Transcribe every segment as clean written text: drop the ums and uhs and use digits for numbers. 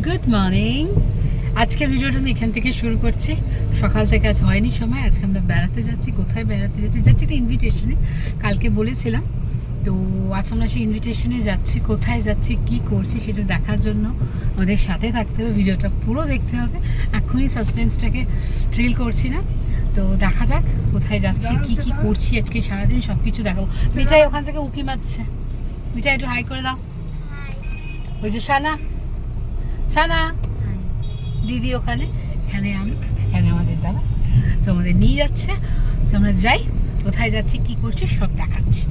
Good morning. আজকের ভিডিওটা আমি এখান থেকে শুরু করছি। সকাল থেকে আজ হয়নি সময়, আজকে আমরা বেড়াতে যাচ্ছি। কোথায় বেড়াতে যাচ্ছি? একটা ইনভিটেশনে, কালকে বলেছিলাম। তো আজ আমরা সেই ইনভিটেশনে যাচ্ছি। কোথায় যাচ্ছি, কি করছি সেটা দেখার জন্য আমাদের সাথে থাকতে হবে, ভিডিওটা পুরো দেখতে হবে। এখনই সাসপেন্সটাকে থ্রিল করছি না, তো দেখা যাক কোথায় যাচ্ছি, কি কি করছি আজকে সারাদিন, সব কিছু দেখাবো। মিঠাই ওখান থেকে উঁকি মারছে। মিঠাই একটু হাই করে দাও। ওই যে সানা, সানা দিদি ওখানে, এখানে আমি, এখানে আমাদের দাদা। তো আমাদের নিয়ে যাচ্ছে, তো আমরা যাই। কোথায় যাচ্ছি, কি করছি সব দেখাচ্ছি।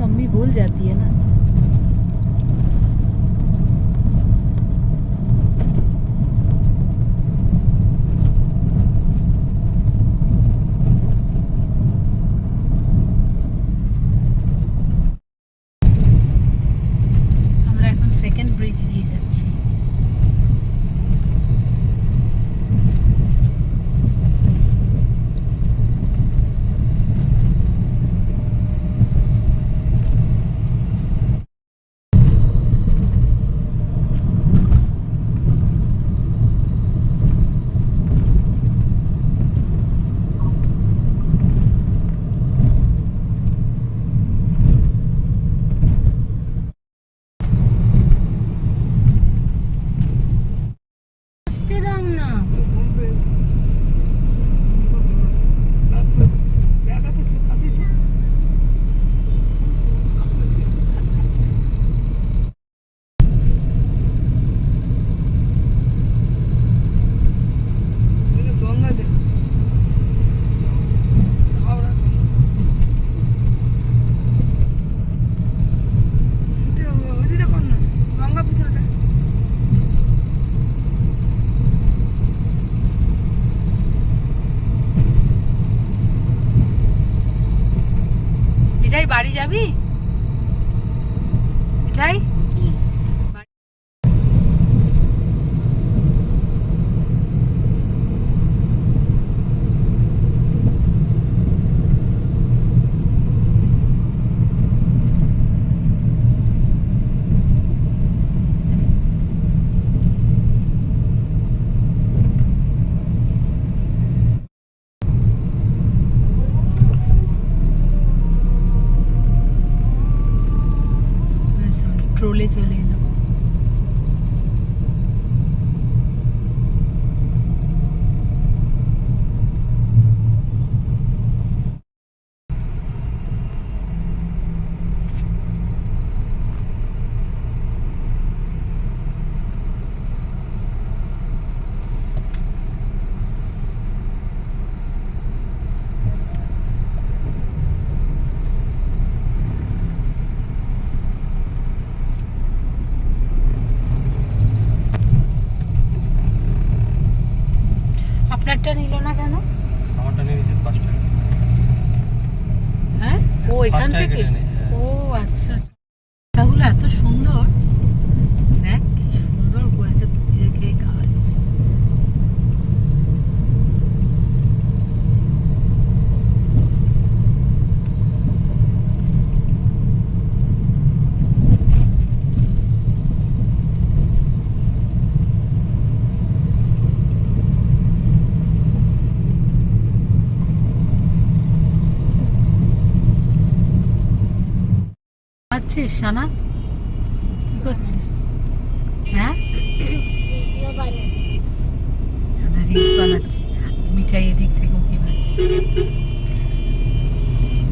मम्मी भूल जाती है ना। আমরা এখন সেকেন্ড ব্রিজ দিয়ে যাচ্ছি। এটাই বাড়ি যাবি? এটাই ট্রোলে চলে এলাম। আপনারটা নিল না কেন? আমারটা নিয়ে নিতে 5 টাকা। হ্যাঁ, ও এখান থেকে। ও আচ্ছা, তাহলে এত সুন্দর, দেখ কি সুন্দর করেছে দিদিকে কাজ। আছিস সানা, কি করছিস? হ্যাঁ, ভিডিও বানাচ্ছি। সানা রিলস বানাচ্ছে। মিঠাই এদিক থেকে উঁকি মারছে,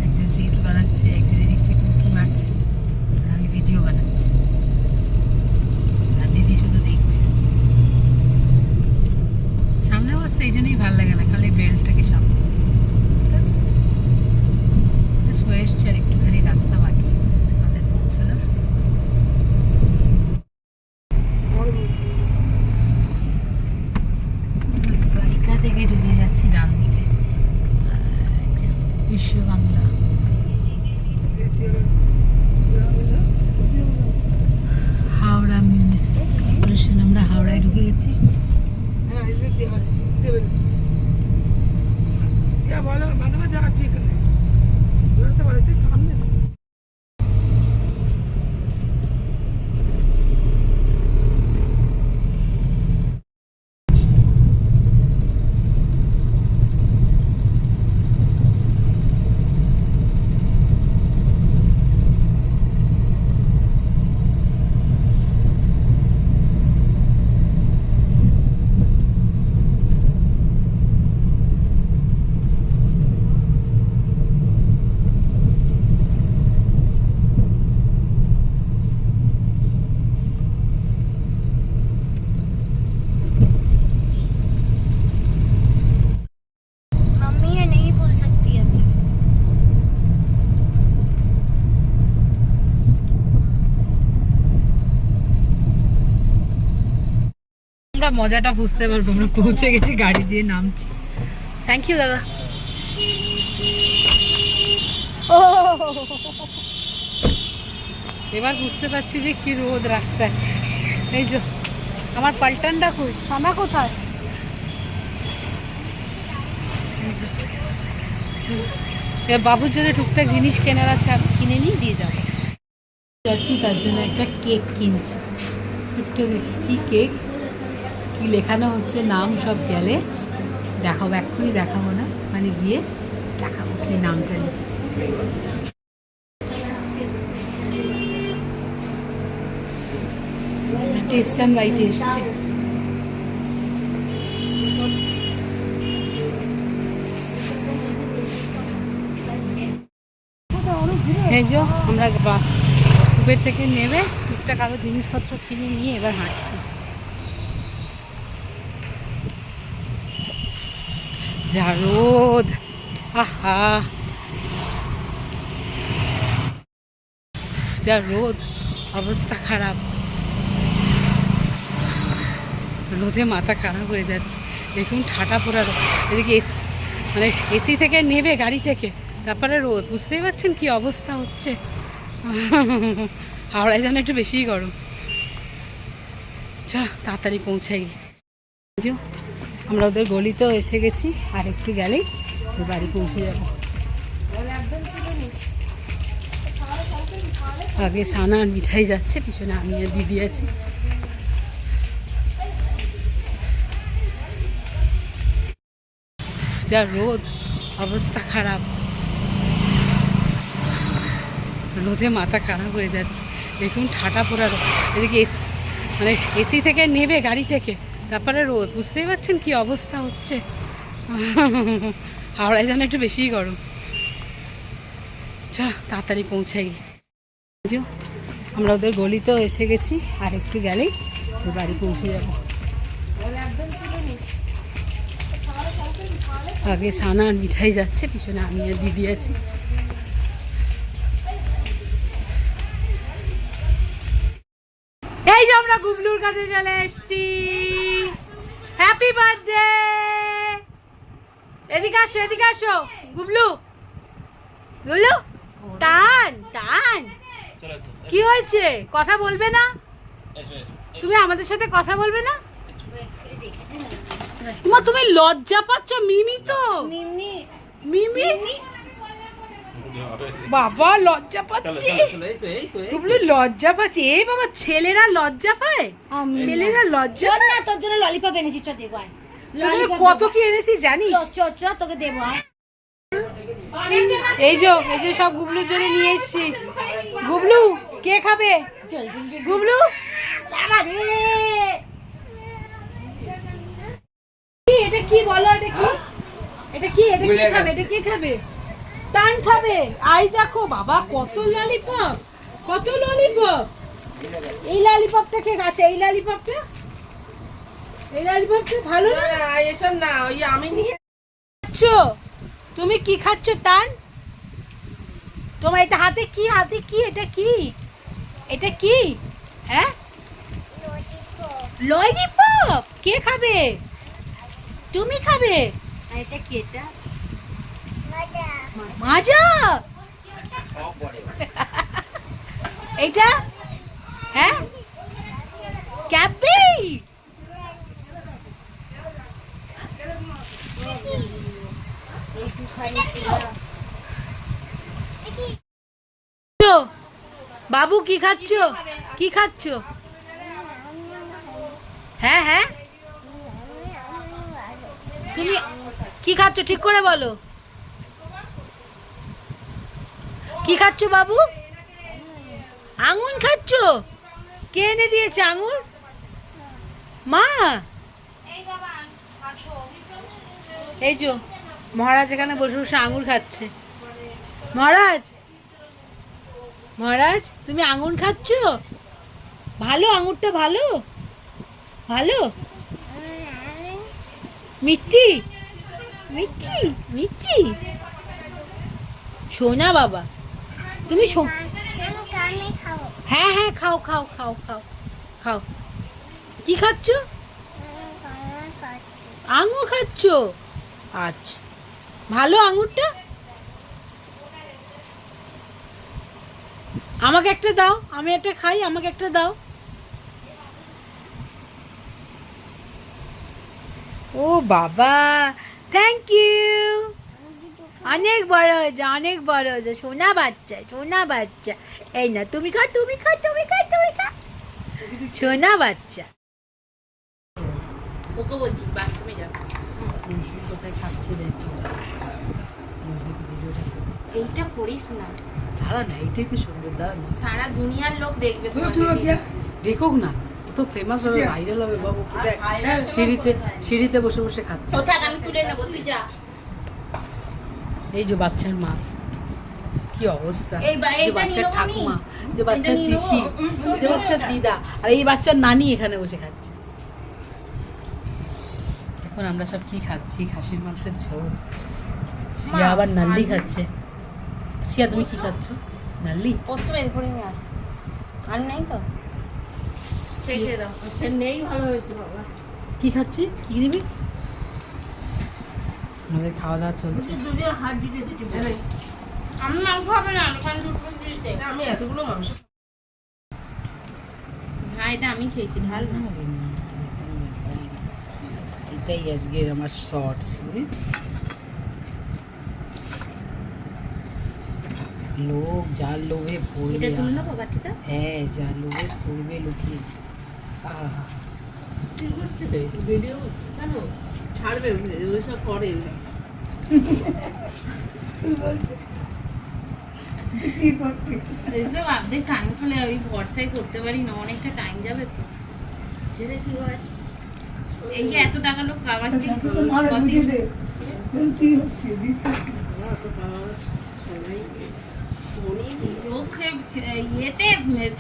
একজন রিলস বানাচ্ছে, একজন এদিক থেকে উঁকি মারছে, আমি ভিডিও বানাচ্ছি, আর দিদি শুধু দেখছে। সামনে বসতে এই জন্যই ভালো লাগে না, খালি বেল্টটাকে সামনে শুয়ে এসছে, আর একটুখানি রাস্তা বাকি। নিয়েছি। मम्मी ये नहीं बोल सकती अभी। আমরা মজাটা বুঝতে পারবো, আমরা পৌঁছে গেছি, গাড়ি দিয়ে নামছি। থ্যাংক ইউ দাদা। ও এবার বুঝতে পারছি যে কি রোদ রাস্তায়। এই যে আমার পাল্টানটা কই, সানা কোথায়? এই যে, চলো। এবার বাবুর জন্য টুকটাক জিনিস কেনার আছে, আমি কিনে নিয়ে দিয়ে যাবো। যাচ্ছি তার জন্য একটা কেক কিনছি। ছোট্ট কি কেক, কি লেখানো হচ্ছে নাম সব গেলে দেখাবো, এক্ষুনি দেখাবো না, মানে গিয়ে দেখাবো কি নামটা লিখেছি। টেস্ট অ্যান্ড বাইটে এসছে। এই যে আমরা উবের থেকে নেমে টুকটাক আরো জিনিসপত্র কিনে নিয়ে এবার হাঁটছি। যা রোদ, আহা যা রোদ, অবস্থা খারাপ, রোদে মাথা খারাপ হয়ে যাচ্ছে। দেখুন ঠাটা পোড়া রোদ, এদিকে মানে এসি থেকে নেবে গাড়ি থেকে, তারপরে রোদ, বুঝতেই পারছেন কি অবস্থা হচ্ছে। হাওড়ায় যেন একটু বেশিই গরম। চল তাড়াতাড়ি পৌঁছাই। আমরা ওদের গলিতেও এসে গেছি, আর একটু গেলেই বাড়ি পৌঁছে যাব। আগে সানা আর মিঠাই যাচ্ছে, পিছনে আমি আর দিদি আছি। যা রোদ, অবস্থা খারাপ, রোদে মাথা খারাপ হয়ে যাচ্ছে। দেখুন ঠাটা পোড়া রোদ, এদিকে মানে এসি থেকে নেবে গাড়ি থেকে, তারপরে রোদ, বুঝতেই পারছেন কি অবস্থা হচ্ছে। হাওড়ায় যেন একটু বেশিই গরম। চল তাড়াতাড়ি পৌঁছাই। আমরা ওদের গলিতেও এসে গেছি, আর একটু গেলেই বাড়ি পৌঁছে যাব। আগে সানা আর মিঠাই যাচ্ছে, পিছনে আমি আর দিদি আছি। এই যে আমরা গুবলুর কাছে চলে এসেছি। Happy birthday. এদিকে আসো, এদিকে আসো গুবলু, গুবলু টান টান। কি হয়েছে, কথা বলবে না তুমি? আমাদের সাথে কথা বলবে না? মা তুমি লজ্জা পাচ্ছ? মিমি তো মিমি বাবা লজ্জা পাচ্ছে, গুবলু লজ্জা পাচ্ছে। এই বাবা ছেলেরা লজ্জা পায়, ছেলেরা লজ্জা না। তোর জন্য ললিপপ এনেছি, চ দেবো। কত কি এনেছি জানিস? চ তোকে দেবো। এই যে সব গুবলুর জন্য নিয়ে এসেছি। গুবলু কে খাবে? গুবলু এটা কি বলো, এটা কি, এটা কি, এটা কি খাবে, এটা কি খাবে? টান খাবে। আই দেখো বাবা কত ললিপপ, কত ললিপপ। এই ললিপপটা কে খাচ্ছে? এই ললিপপটা, এই ললিপপটা ভালো না। এসব না, ওই আমি নিয়ে তুমি কি খাচ্ছ? টান তোমার এটা হাতে কি, হাতে কি, এটা কি, এটা কি? হ্যাঁ ললিপপ কে খাবে? তুমি খাবে? এটা কি? এটা মাজা। এইটা হ্যাঁ ক্যাপি, বাবু কি খাচ্ছ? কি খাচ্ছ? হ্যাঁ হ্যাঁ, তুমি কি খাচ্ছ ঠিক করে বলো। কি খাচ্ছ বাবু? আঙুর খাচ্ছ? কে এনে দিয়েছে আঙুর? মা। এই যে মহারাজ এখানে বসে বসে আঙুর খাচ্ছে। মহারাজ, মহারাজ তুমি আঙুর খাচ্ছ? ভালো আঙুরটা? ভালো ভালো মিষ্টি মিষ্টি মিষ্টি। সোনা বাবা তুমি হ্যাঁ হ্যাঁ খাও খাও খাও খাও খাও। কি খাচ্ছ? আঙুর খাচ্ছ? আচ্ছা, ভালো আঙুরটা? আমাকে একটা দাও, আমি একটা খাই, আমাকে একটা দাও। ও বাবা, থ্যাংক ইউ। অনেক বড় হয়েছে, অনেক বড় হয়েছে, সোনা বাচ্চা সোনা বাচ্চা। এই না তুমি খাও, তুমি খাও, তুমি খাও, তুমি খাও, সোনা বাচ্চা। ওকে বলছি বাথরুমে যাও। কোথায় খাচ্ছে দেখো, এইটা পড়িস না, দাঁড়া না, এইটাই তো সুন্দর, দাঁড়া না, সারা দুনিয়ার লোক দেখবে, দেখুক না, তো ফেমাস হবে, ভাইরাল হবে বাবু। সিঁড়িতে সিঁড়িতে বসে বসে খাচ্ছে। আমি তুলে নেবো, তুই যা। এই যে বাচ্চার মা, কি অবস্থা, এই যে বাচ্চার ঠাকুমা, যে বাচ্চার পিসি, যে বাচ্চার দিদা, আর এই বাচ্চার নানি এখানে বসে খাচ্ছে। এখন আমরা সব কি খাচ্ছি? খাসির মাংসের ঝোল। শিয়া আবার নাল্লি খাচ্ছে। শিয়া তুমি কি খাচ্ছ? নাল্লি? প্রথমে এরপরে আর নেই তো, ছেড়ে দাও। নেই, ভালো হয়েছে বাবা। কি খাচ্ছি? কি নিবি? আমাদের খাওয়া দাওয়া চলছে। আমি মাংস খাবে না, আমি এতগুলো মাংস। হ্যাঁ, এটা আমি খেয়েছি, ঢাল না। এটাই আজকের আমার শর্টস, বুঝেছিস? লোক যার লোভে পড়বে, এটা তুল না বাবাটিটা। হ্যাঁ, যার লোভে পড়বে লুকিয়ে। আহা, ভিডিও কেন ছাড়বে? ওইসব করে আপনি টাইম চলে, ওই ভরসায় করতে পারি না, অনেকটা টাইম যাবে তো। কি হয়, এই যে এত টাকা লোক কামাচ্ছে, ইয়েতে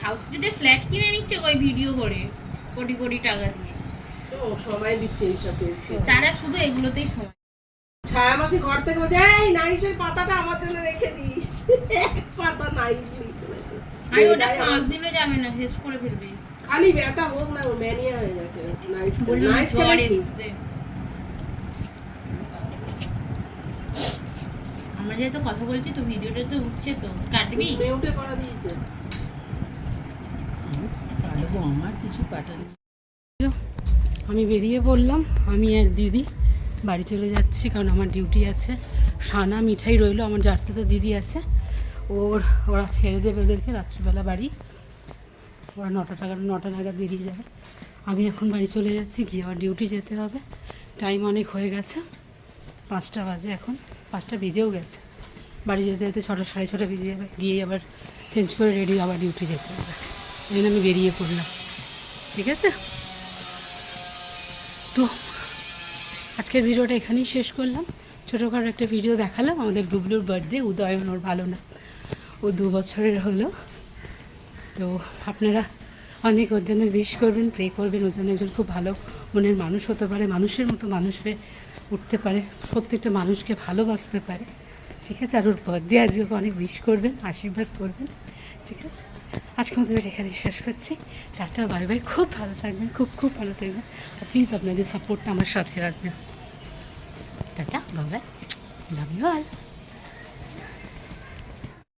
সাউথ সিটিতে ফ্ল্যাট কিনে নিচ্ছে ওই ভিডিও করে, কোটি কোটি টাকা দিয়ে সময় দিচ্ছে এইসব। তারা শুধু এগুলোতেই সময়। ছায়া মাসি ঘর থেকে বলছে, এই নাইসের পাতাটা আমার জন্য রেখে দিস। এক পাতা নাইস আর ওটা 5 দিনে যাবে না, শেষ করে ফেলবে। খালি ব্যথা হোক না, ম্যানিয়া হয়ে গেছে। নাইস নাইস জ্বর এসছে। আমরা যেহেতু কথা বলছি তো, ভিডিওটা তো উঠছে তো, কাটবি? মিউটে করা দিয়েছে। কাটবো, আমার কিছু কাটার নেই। আমি বেরিয়ে পড়লাম, আমি আর দিদি বাড়ি চলে যাচ্ছি, কারণ আমার ডিউটি আছে। সানা মিঠাই রইলো, আমার যারতে তো দিদি আছে, ওরা ছেড়ে দেবে ওদেরকে রাত্রিবেলা বাড়ি। ওরা 9টা নাগাদ বেরিয়ে যাবে। আমি এখন বাড়ি চলে যাচ্ছি, গিয়ে আবার ডিউটি যেতে হবে। টাইম অনেক হয়ে গেছে, 5টা বাজে, এখন 5টা বেজেও গেছে। বাড়ি যেতে যেতে 6টা 6:30 বেজে যাবে, গিয়ে আবার চেঞ্জ করে রেডি আবার ডিউটি যেতে হবে। এই জন্য আমি বেরিয়ে পড়লাম, ঠিক আছে? তো আজকের ভিডিওটা এখানেই শেষ করলাম। ছোটোখাটো একটা ভিডিও দেখালাম। আমাদের গুবলুর বার্থডে, উদয়ন ওর ভালো না, ও 2 বছরের হলো। তো আপনারা অনেক ওর জন্য উইশ করবেন, প্রে করবেন, ওর জন্য একজন খুব ভালো মনের মানুষ হতে পারে, মানুষের মতো মানুষ হয়ে উঠতে পারে, প্রত্যেকটা মানুষকে ভালোবাসতে পারে, ঠিক আছে? আর ওর বার্থডে আজকে অনেক উইশ করবেন, আশীর্বাদ করবেন, ঠিক আছে? আজকের মতো এখানে শেষ করছি। Tata, bye by. খুব ভালো থাকবেন, খুব খুব ভালো থাকবেন। আর প্লিজ আপনাদের সাপোর্টটা আমার সাথে রাখবেন। Tata, bye bye, love you all.